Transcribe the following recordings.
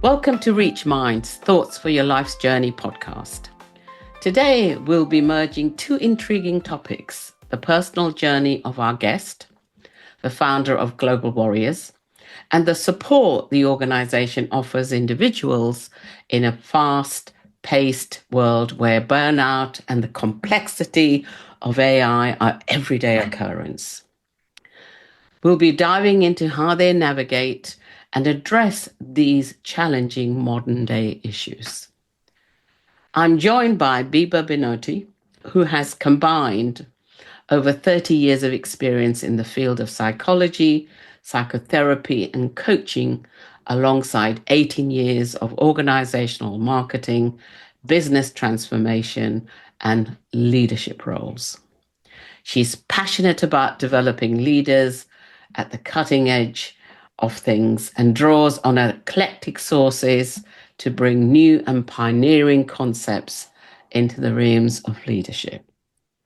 Welcome to Reach Minds, Thoughts for Your Life's Journey podcast. Today, we'll be merging two intriguing topics: the personal journey of our guest, the founder of Global Warriors, and the support the organization offers individuals in a fast-paced world where burnout and the complexity of AI are everyday occurrence. We'll be diving into how they navigate and address these challenging modern-day issues. I'm joined by Biba Binotti, who has combined over 30 years of experience in the field of psychology, psychotherapy, and coaching, alongside 18 years of organizational marketing, business transformation, and leadership roles. She's passionate about developing leaders at the cutting edge of things and draws on eclectic sources to bring new and pioneering concepts into the realms of leadership.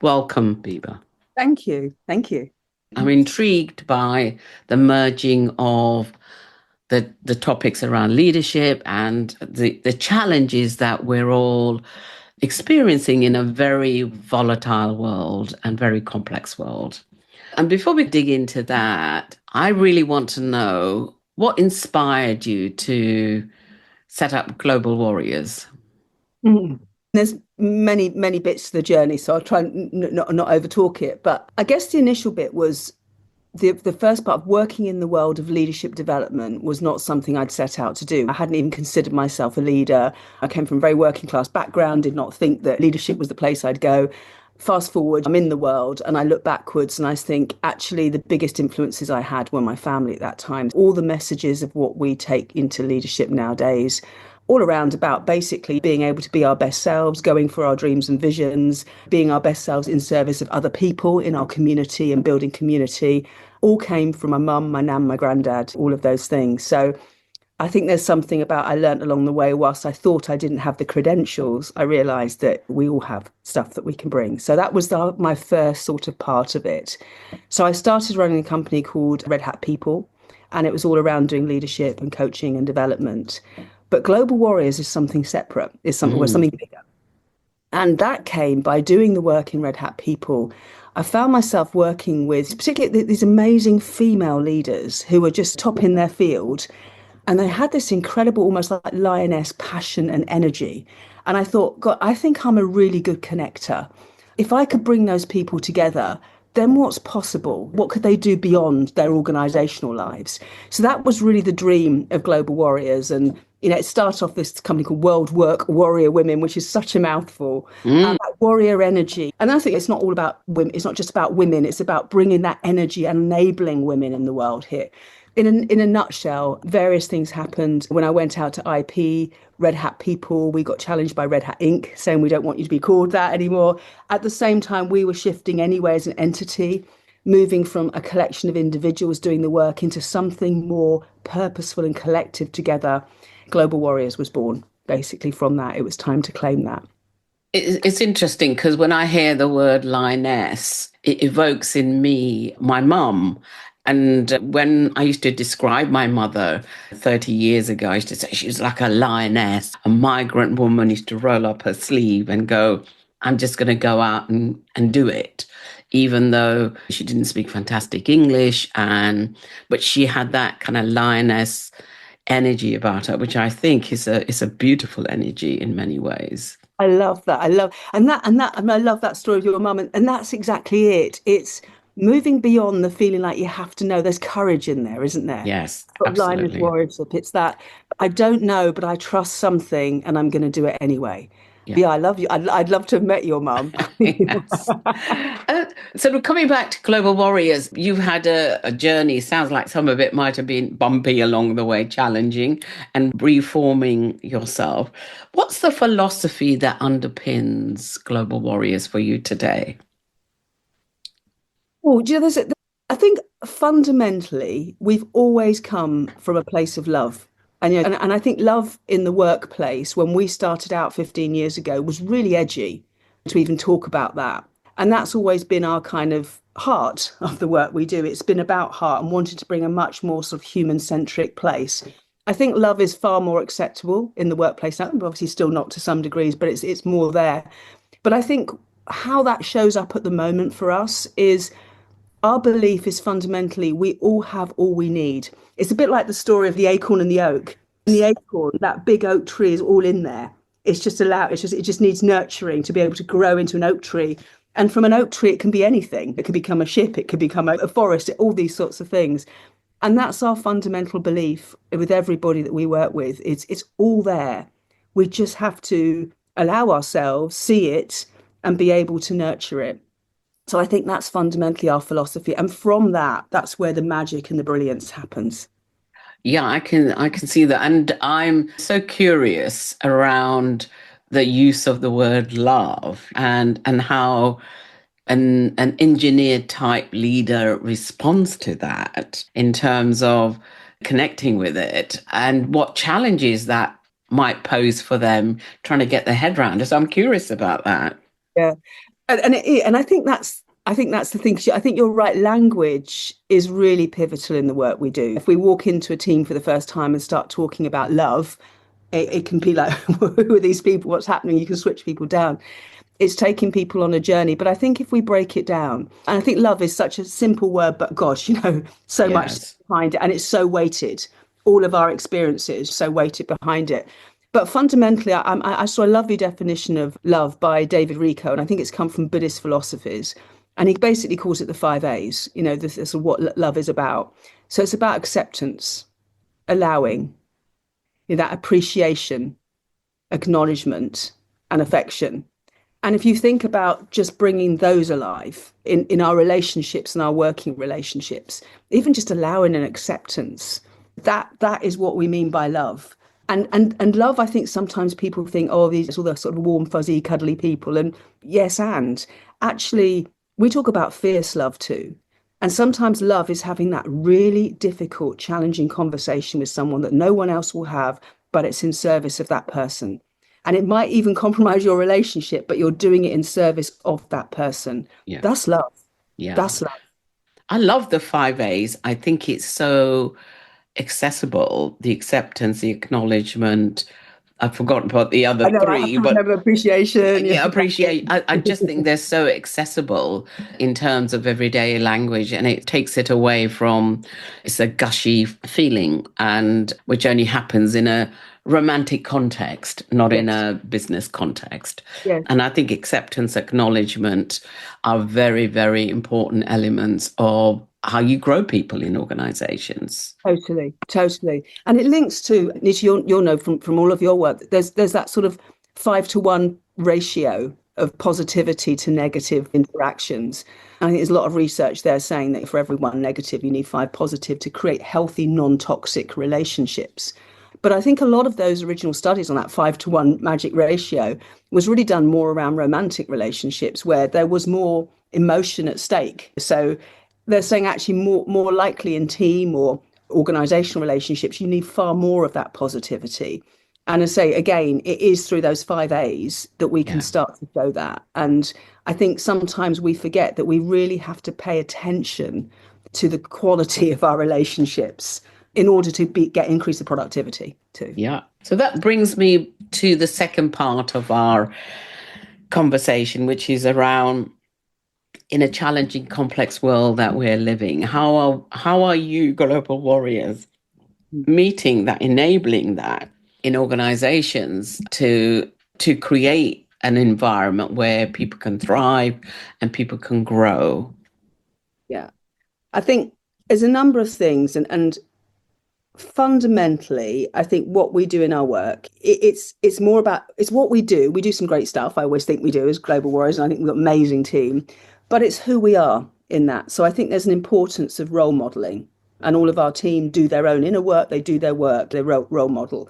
Welcome, Biba. Thank you. I'm intrigued by the merging of the topics around leadership and the challenges that we're all experiencing in a very volatile world and very complex world. And before we dig into that, I really want to know what inspired you to set up Global Warriors. There's many bits to the journey, so I'll try and not overtalk it. But I guess the initial bit was the first part of working in the world of leadership development was not something I'd set out to do. I hadn't even considered myself a leader. I came from a very working class background, did not think that leadership was the place I'd go. Fast forward, I'm in the world and I look backwards and I think actually the biggest influences I had were my family at that time. All the messages of what we take into leadership nowadays, all around about basically being able to be our best selves, going for our dreams and visions, being our best selves in service of other people in our community and building community, all came from my mum, my nan, my granddad, all of those things. So I think there's something about I learned along the way, whilst I thought I didn't have the credentials, I realised that we all have stuff that we can bring. So that was my first sort of part of it. So I started running a company called Red Hat People, and it was all around doing leadership and coaching and development. But Global Warriors is something separate, is something bigger. And that came by doing the work in Red Hat People. I found myself working with particularly these amazing female leaders who were just top in their field. And they had this incredible, almost like lioness passion and energy. And I thought, God, I think I'm a really good connector. If I could bring those people together, then what's possible? What could they do beyond their organisational lives? So that was really the dream of Global Warriors. And, it started off this company called World Work Warrior Women, which is such a mouthful. That warrior energy. And I think it's not all about women. It's not just about women. It's about bringing that energy and enabling women in the world here. In a nutshell, various things happened. When I went out to IP, Red Hat People, we got challenged by Red Hat Inc., saying we don't want you to be called that anymore. At the same time, we were shifting anyway as an entity, moving from a collection of individuals doing the work into something more purposeful and collective together. Global Warriors was born. Basically from that, it was time to claim that. It's interesting because when I hear the word lioness, it evokes in me my mum. And when I used to describe my mother 30 years ago, I used to say she was like a lioness, a migrant woman, used to roll up her sleeve and go, I'm just going to go out and do it, even though she didn't speak fantastic English. But she had that kind of lioness energy about her, which I think is a beautiful energy in many ways. I love that. I love that story of your mum. And that's exactly it. It's moving beyond the feeling like you have to know. There's courage in there, isn't there? Yes, absolutely. Lioness warriorship. It's that I don't know, but I trust something and I'm going to do it anyway. Yeah, I love you. I'd love to have met your mum. So coming back to Global Warriors, you've had a journey. Sounds like some of it might have been bumpy along the way, challenging and reforming yourself. What's the philosophy that underpins Global Warriors for you today? Oh, I think fundamentally, we've always come from a place of love. And I think love in the workplace, when we started out 15 years ago, was really edgy to even talk about that. And that's always been our kind of heart of the work we do. It's been about heart and wanting to bring a much more sort of human-centric place. I think love is far more acceptable in the workplace now, obviously still not to some degrees, but it's more there. But I think how that shows up at the moment for us is our belief is fundamentally we all have all we need. It's a bit like the story of the acorn and the oak. And the acorn, that big oak tree is all in there. It just needs nurturing to be able to grow into an oak tree. And from an oak tree, it can be anything. It could become a ship, it could become a forest, all these sorts of things. And that's our fundamental belief with everybody that we work with. It's all there. We just have to allow ourselves, see it, and be able to nurture it. So I think that's fundamentally our philosophy. And from that, that's where the magic and the brilliance happens. Yeah, I can see that. And I'm so curious around the use of the word love and how an engineered type leader responds to that in terms of connecting with it and what challenges that might pose for them trying to get their head around it. So I'm curious about that. Yeah. And I think that's the thing. I think you're right. Language is really pivotal in the work we do. If we walk into a team for the first time and start talking about love, it can be like, who are these people? What's happening? You can switch people down. It's taking people on a journey. But I think if we break it down, and I think love is such a simple word, but gosh, so much Yes. behind it, and it's so weighted. All of our experiences so weighted behind it. But fundamentally, I saw a lovely definition of love by David Rico, and I think it's come from Buddhist philosophies. And he basically calls it the five A's, this is what love is about. So it's about acceptance, allowing, that appreciation, acknowledgement, and affection. And if you think about just bringing those alive in our relationships and our working relationships, even just allowing an acceptance, that is what we mean by love. And love, I think sometimes people think, oh, these are all the sort of warm, fuzzy, cuddly people. And yes, and actually, we talk about fierce love too. And sometimes love is having that really difficult, challenging conversation with someone that no one else will have, but it's in service of that person. And it might even compromise your relationship, but you're doing it in service of that person. Yeah. That's love. Yeah. That's love. I love the five A's. I think it's so accessible, the acceptance, the acknowledgement. I've forgotten about the other I know I have three, to but remember appreciation. Yeah, yeah, appreciate. I just think they're so accessible in terms of everyday language, and it takes it away from it's a gushy feeling, and which only happens in a romantic context, not in yes, a business context. yes. And I think acceptance, acknowledgement are very, very important elements of how you grow people in organizations. Totally, totally. And it links to, Nisha, you'll know from all of your work, there's that sort of 5-to-1 ratio of positivity to negative interactions. I think there's a lot of research there saying that for every one negative, you need 5 positive to create healthy, non-toxic relationships. But I think a lot of those original studies on that 5-to-1 magic ratio was really done more around romantic relationships where there was more emotion at stake. So they're saying actually more likely in team or organizational relationships, you need far more of that positivity. And I say again, it is through those five A's that we can Yeah. start to show that. And I think sometimes we forget that we really have to pay attention to the quality of our relationships in order to get increase the productivity too. Yeah. So that brings me to the second part of our conversation, which is around in a challenging, complex world that we're living. How are you, global warriors, meeting that, enabling that in organizations to create an environment where people can thrive and people can grow? Yeah. I think there's a number of things and fundamentally, I think what we do in our work, it's more about it's what we do. We do some great stuff. I always think we do as global warriors, and I think we've got an amazing team, but it's who we are in that. So I think there's an importance of role modeling, and all of our team do their own inner work. They do their work, they role model.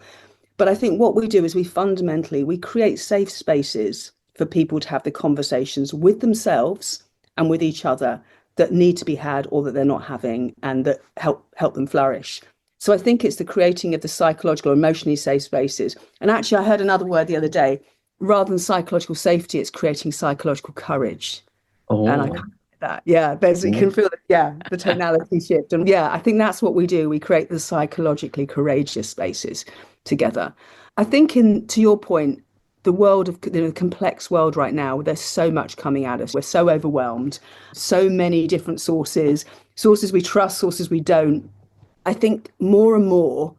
But I think what we do is we create safe spaces for people to have the conversations with themselves and with each other that need to be had or that they're not having and that help them flourish. So I think it's the creating of the psychological, emotionally safe spaces. And actually, I heard another word the other day. Rather than psychological safety, it's creating psychological courage. And Oh. that. Yeah, you can feel it. Yeah, the tonality shift. And yeah, I think that's what we do. We create the psychologically courageous spaces together. I think, to your point, the world of the complex world right now, there's so much coming at us. We're so overwhelmed, so many different sources we trust, sources we don't. I think more and more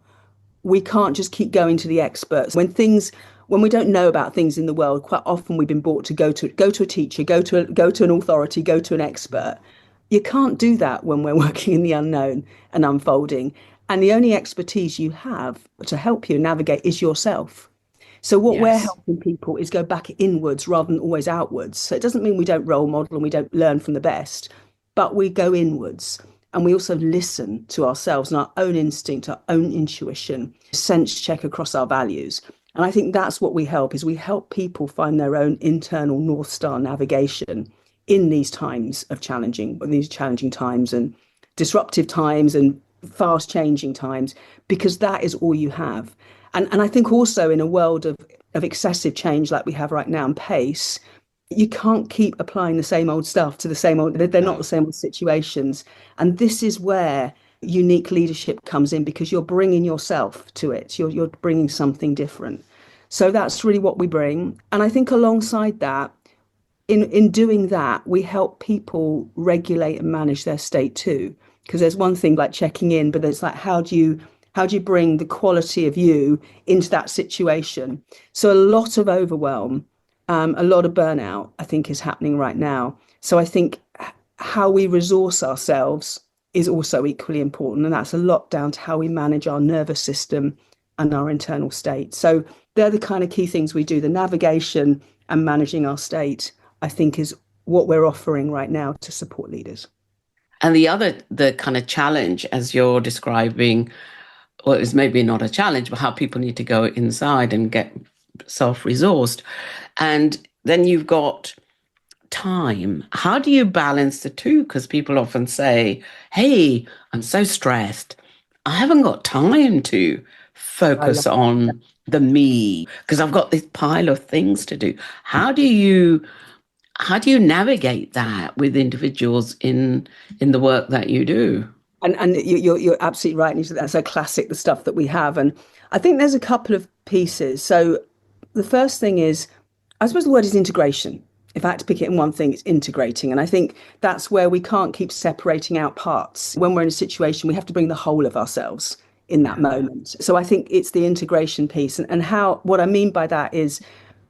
we can't just keep going to the experts. When we don't know about things in the world, quite often we've been brought to go to a teacher, go to an authority, go to an expert. You can't do that when we're working in the unknown and unfolding. And the only expertise you have to help you navigate is yourself. So what we're Yes. helping people is go back inwards rather than always outwards. So it doesn't mean we don't role model and we don't learn from the best, but we go inwards and we also listen to ourselves and our own instinct, our own intuition, sense check across our values. And I think that's what we help people find their own internal North Star navigation in these challenging times and disruptive times and fast changing times, because that is all you have. And I think also in a world of excessive change like we have right now and pace, you can't keep applying the same old stuff to the same old, they're not the same old situations. And this is where unique leadership comes in, because you're bringing yourself to it. You're bringing something different. So that's really what we bring. And I think alongside that, in doing that, we help people regulate and manage their state too. Because there's one thing like checking in, but it's like, how do you bring the quality of you into that situation? So a lot of overwhelm, a lot of burnout, I think, is happening right now. So I think how we resource ourselves is also equally important. And that's a lot down to how we manage our nervous system and our internal state. So they're the kind of key things we do. The navigation and managing our state, I think, is what we're offering right now to support leaders. And the kind of challenge, as you're describing, well, it's maybe not a challenge, but how people need to go inside and get self-resourced. And then you've got time. How do you balance the two? Because people often say, hey, I'm so stressed. I haven't got time to I love focus on the me because I've got this pile of things to do. How do you navigate that with individuals in the work that you do? And you're absolutely right. And that's so classic, the stuff that we have. And I think there's a couple of pieces. So the first thing is, I suppose the word is integration. If I had to pick it in one thing, it's integrating. And I think that's where we can't keep separating out parts. When we're in a situation, we have to bring the whole of ourselves in that moment. So I think it's the integration piece. And what I mean by that is,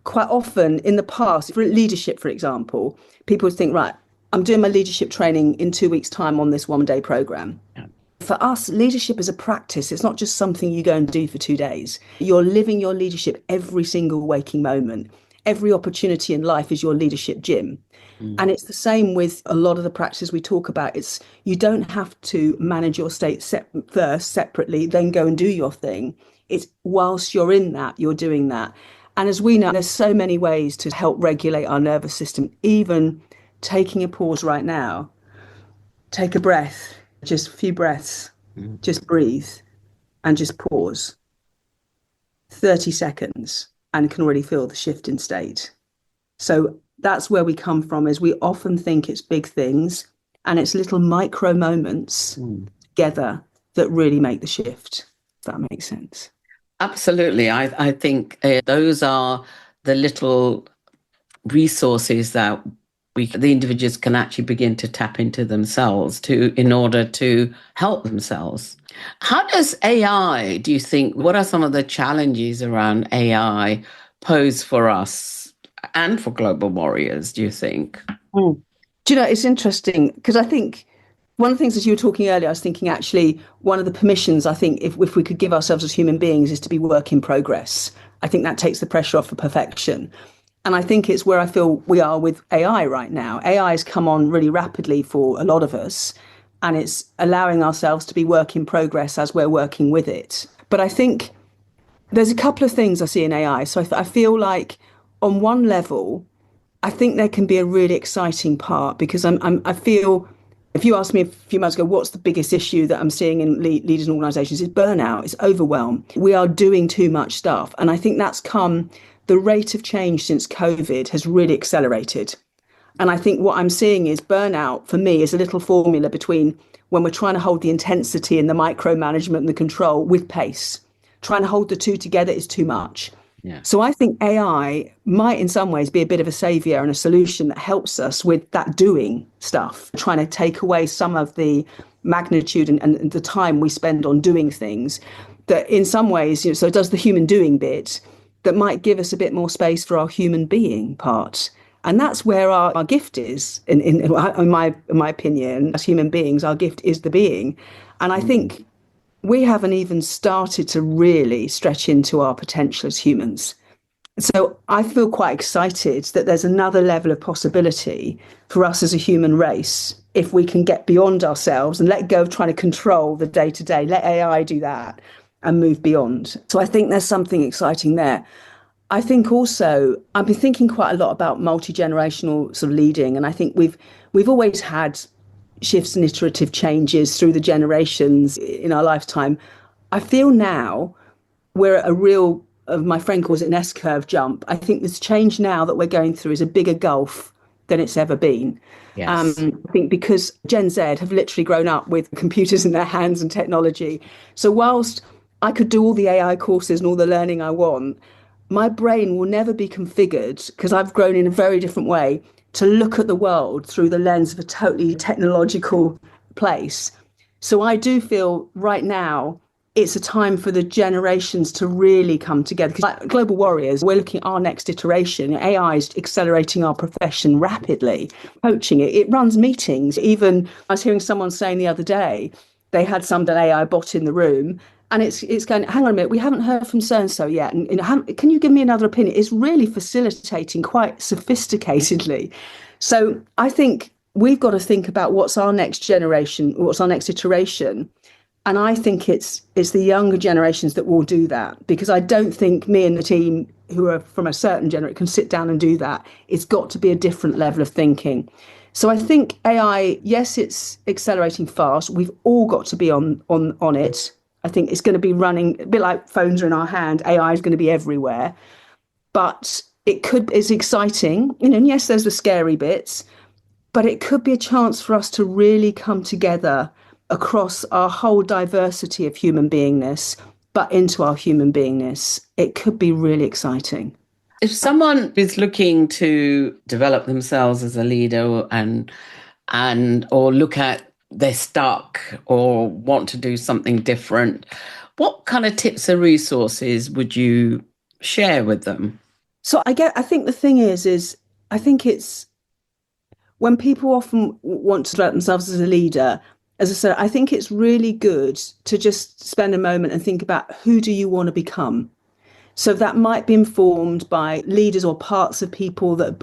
quite often in the past, for leadership, for example, people would think, right, I'm doing my leadership training in 2 weeks' time on this 1-day program. Yeah. For us, leadership is a practice. It's not just something you go and do for 2 days. You're living your leadership every single waking moment. Every opportunity in life is your leadership gym. And it's the same with a lot of the practices we talk about. You don't have to manage your state first separately, then go and do your thing. It's whilst you're in that, you're doing that. And as we know, there's so many ways to help regulate our nervous system, even taking a pause right now. Take a breath, just a few breaths, just breathe and just pause. 30 seconds and can already feel the shift in state. So that's where we come from, is we often think it's big things and it's little micro moments together that really make the shift, if that makes sense. Absolutely. I think those are the little resources that the individuals can actually begin to tap into themselves in order to help themselves. How does AI, do you think, what are some of the challenges around AI pose for us and for global warriors, do you think? Do you know, it's interesting because I think one of the things, as you were talking earlier, I was thinking actually one of the permissions I think if we could give ourselves as human beings is to be work in progress. I think that takes the pressure off for perfection. And I think it's where I feel we are with AI right now. AI has come on really rapidly for a lot of us, and it's allowing ourselves to be work in progress as we're working with it. But I think there's a couple of things I see in AI. So I feel like on one level, I think there can be a really exciting part, because I feel, if you asked me a few months ago, what's the biggest issue that I'm seeing in leaders and organisations, it's burnout, it's overwhelm. We are doing too much stuff. And I think the rate of change since COVID has really accelerated. And I think what I'm seeing is burnout for me is a little formula between when we're trying to hold the intensity and the micromanagement and the control with pace. Trying to hold the two together is too much. Yeah. So I think AI might in some ways be a bit of a savior and a solution that helps us with that doing stuff, trying to take away some of the magnitude and the time we spend on doing things that in some ways, so it does the human doing bit that might give us a bit more space for our human being part. And that's where our gift is, in my opinion, as human beings, our gift is the being. And I think we haven't even started to really stretch into our potential as humans. So I feel quite excited that there's another level of possibility for us as a human race if we can get beyond ourselves and let go of trying to control the day to day, let AI do that and move beyond. So I think there's something exciting there. I think also I've been thinking quite a lot about multi-generational sort of leading, and I think we've always had shifts and iterative changes through the generations in our lifetime. I feel now we're at a real, my friend calls it an S-curve jump. I think this change now that we're going through is a bigger gulf than it's ever been. Yes. I think because Gen Z have literally grown up with computers in their hands and technology. So whilst I could do all the AI courses and all the learning I want, my brain will never be configured, because I've grown in a very different way, to look at the world through the lens of a totally technological place. So I do feel right now it's a time for the generations to really come together. Because like global warriors, we're looking at our next iteration. AI is accelerating our profession rapidly, coaching it. It runs meetings. Even I was hearing someone saying the other day, they had some AI bot in the room, and it's going, hang on a minute, we haven't heard from so-and-so yet. And can you give me another opinion? It's really facilitating quite sophisticatedly. So I think we've got to think about what's our next generation, what's our next iteration. And I think it's the younger generations that will do that, because I don't think me and the team who are from a certain generation can sit down and do that. It's got to be a different level of thinking. So I think AI, yes, it's accelerating fast. We've all got to be on it. I think it's going to be running a bit like phones are in our hand. AI is going to be everywhere, but it's exciting. And yes, there's the scary bits, but it could be a chance for us to really come together across our whole diversity of human beingness, but into our human beingness. It could be really exciting. If someone is looking to develop themselves as a leader or look at they're stuck or want to do something different, what kind of tips and resources would you share with them? So I think the thing is I think it's when people often want to develop themselves as a leader, as I said, I think it's really good to just spend a moment and think about who do you want to become. So that might be informed by leaders or parts of people that,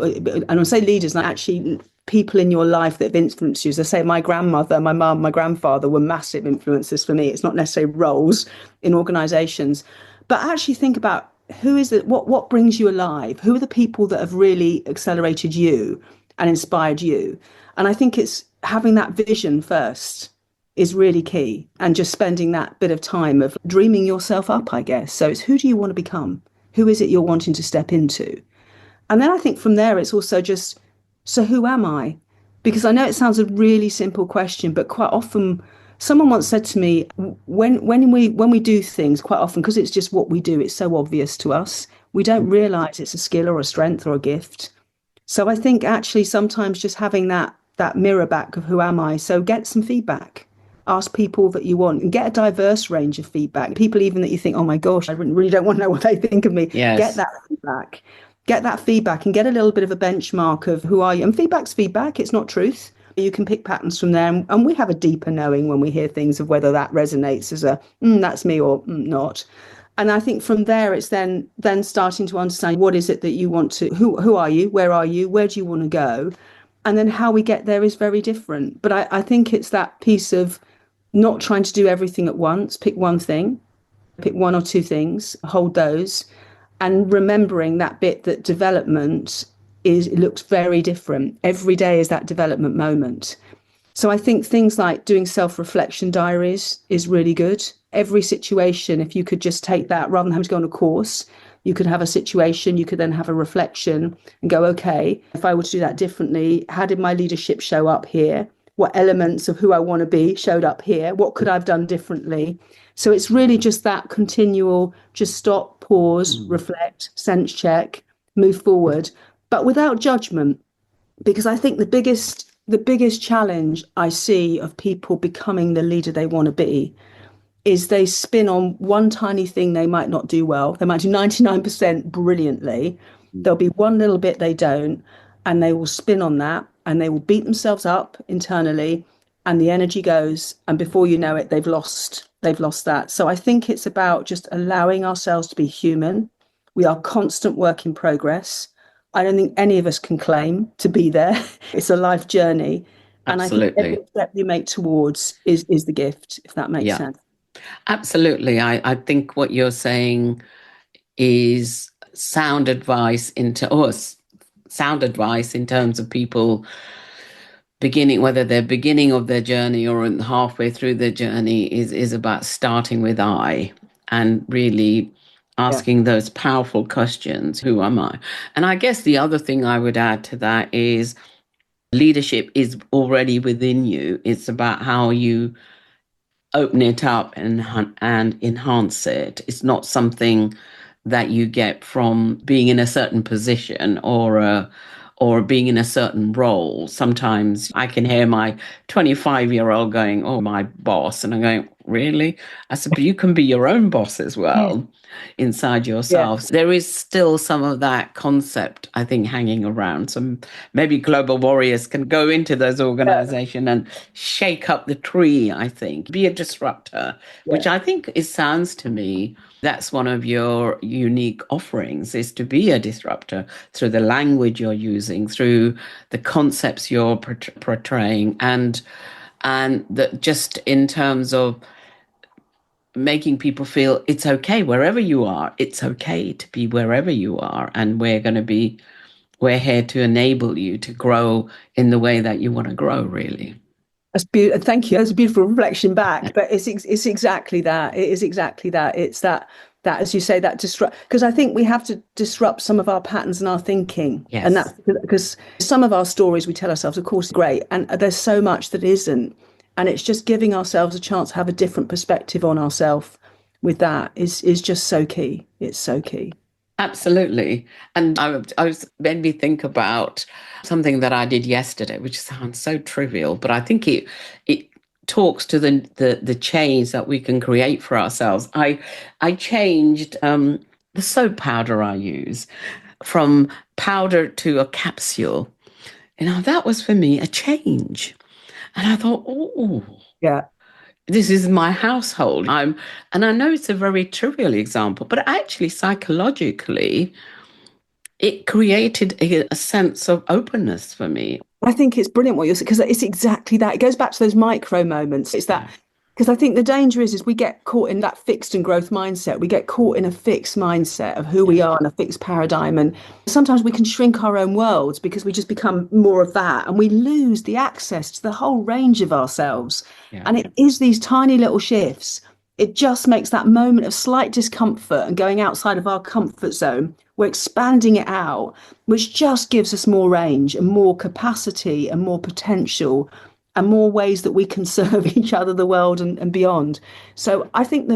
and I say leaders, not actually people in your life that have influenced you. As I say, my grandmother, my mum, my grandfather were massive influences for me. It's not necessarily roles in organisations, but actually think about who is it, what brings you alive? Who are the people that have really accelerated you and inspired you? And I think it's having that vision first is really key, and just spending that bit of time of dreaming yourself up, I guess. So it's who do you want to become? Who is it you're wanting to step into? And then I think from there, it's also just, so who am I? Because I know it sounds a really simple question, but quite often someone once said to me, when we do things, quite often, because it's just what we do, it's so obvious to us, we don't realise it's a skill or a strength or a gift. So I think actually sometimes just having that mirror back of who am I? So get some feedback. Ask people that you want and get a diverse range of feedback. People even that you think, oh my gosh, I really don't want to know what they think of me. Yes. Get that feedback. Get that feedback and get a little bit of a benchmark of who are you. And feedback's feedback. It's not truth. You can pick patterns from there. And we have a deeper knowing when we hear things of whether that resonates as a, that's me or not. And I think from there, it's then starting to understand what is it that you want to, who are you? Where are you? Where do you want to go? And then how we get there is very different. But I think it's that piece of not trying to do everything at once. Pick one thing, pick one or two things, hold those, and remembering that bit that development looks very different. Every day is that development moment. So I think things like doing self-reflection diaries is really good. Every situation, if you could just take that rather than having to go on a course, You could have a situation, you could then have a reflection and go, okay, if I were to do that differently, how did my leadership show up here? What elements of who I want to be showed up here? What could I have done differently? So it's really just that continual, just stop, pause, reflect, sense check, move forward, but without judgment. Because I think the biggest challenge I see of people becoming the leader they want to be is they spin on one tiny thing they might not do well. They might do 99% brilliantly. There'll be one little bit they don't, and they will spin on that and they will beat themselves up internally, and the energy goes, and before you know it, they've lost that. So I think it's about just allowing ourselves to be human. We are constant work in progress. I don't think any of us can claim to be there. It's a life journey. And I think every Absolutely. step you make towards is the gift, if that makes Yeah, sense. absolutely. I think what you're saying is sound advice into us, sound advice in terms of people beginning, whether they're beginning of their journey or halfway through their journey, is about starting with I and really Yeah. asking those powerful questions. Who am I? And I guess the other thing I would add to that is leadership is already within you. It's about how you open it up and enhance it. It's not something that you get from being in a certain position or being in a certain role. Sometimes I can hear my 25-year-old going, "Oh, my boss," and I'm going, "Really?" I said, "But you can be your own boss as well." Inside Yeah. yourself. There is still some of that concept, I think, hanging around. Some maybe global warriors can go into those Yeah. organizations and shake up the tree, I think. Be a disruptor, which Yeah. I think it sounds to me that's one of your unique offerings is to be a disruptor through the language you're using, through the concepts you're portraying, and that just in terms of making people feel it's okay wherever you are. It's okay to be wherever you are. And we're here to enable you to grow in the way that you want to grow, really. That's beautiful. Thank you. That's a beautiful reflection back. But it's exactly that. It is exactly that. It's that as you say, that disrupt, because I think we have to disrupt some of our patterns and our thinking. And that's Yes, because some of our stories we tell ourselves, of course, are great. And there's so much that isn't. And it's just giving ourselves a chance to have a different perspective on ourselves with that is just so key. It's so key. absolutely. And I was made me think about something that I did yesterday, which sounds so trivial, but I think it talks to the change that we can create for ourselves. I changed the soap powder I use from powder to a capsule. You know, that was for me a change. And I thought, oh, Yeah. this is my household. And I know it's a very trivial example, but actually psychologically, it created a sense of openness for me. I think it's brilliant what you're saying because it's exactly that. It goes back to those micro moments. It's that Yeah, because I think the danger is we get caught in that fixed and growth mindset. We get caught in a fixed mindset of who we yeah, are and a fixed paradigm. And sometimes we can shrink our own worlds because we just become more of that and we lose the access to the whole range of ourselves. yeah, And it is these tiny little shifts. It just makes that moment of slight discomfort and going outside of our comfort zone. We're expanding it out, which just gives us more range and more capacity and more potential and more ways that we can serve each other, the world, and beyond. So I think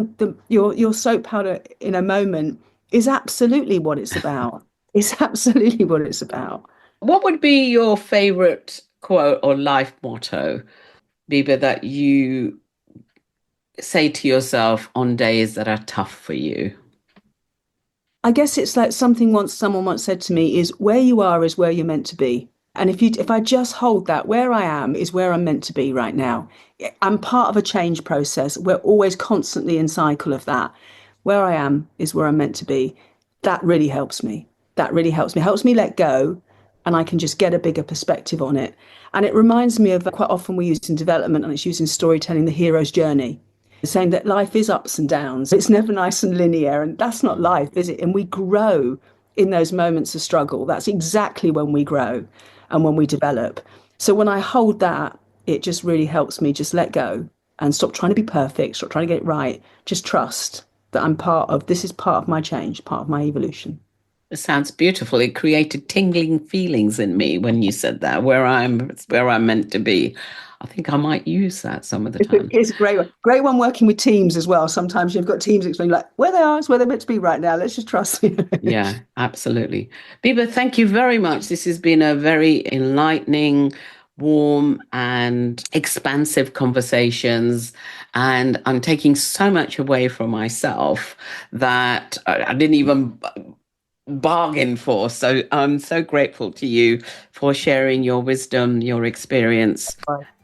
your soap powder in a moment is absolutely what it's about. It's absolutely what it's about. What would be your favorite quote or life motto, Biba, that you say to yourself on days that are tough for you? I guess it's like someone once said to me is where you are is where you're meant to be. And if I just hold that, where I am is where I'm meant to be right now. I'm part of a change process. We're always constantly in cycle of that. Where I am is where I'm meant to be. That really helps me. That really helps me. Helps me let go and I can just get a bigger perspective on it. And it reminds me of quite often we use in development and it's used in storytelling, the hero's journey, saying that life is ups and downs. It's never nice and linear. And that's not life, is it? And we grow in those moments of struggle. That's exactly when we grow and when we develop. So when I hold that, it just really helps me just let go and stop trying to be perfect, stop trying to get it right. Just trust. that I'm part of. This is part of my change, part of my evolution. It sounds beautiful. It created tingling feelings in me when you said that, where I'm meant to be. I think I might use that some of the time. It's a great one. Great one working with teams as well. Sometimes you've got teams explaining like where they are is where they're meant to be right now. Let's just trust. Yeah, absolutely. Biba, thank you very much. This has been a very enlightening, warm and expansive conversations. And I'm taking so much away from myself that I didn't even bargain for. So I'm so grateful to you for sharing your wisdom, your experience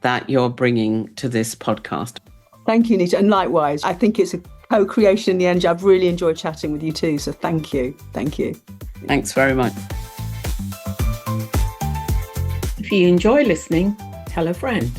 that you're bringing to this podcast. Thank you, Nita. And likewise, I think it's a co-creation in the end. I've really enjoyed chatting with you too. So thank you. Thank you. Thanks very much. If you enjoy listening, tell a friend.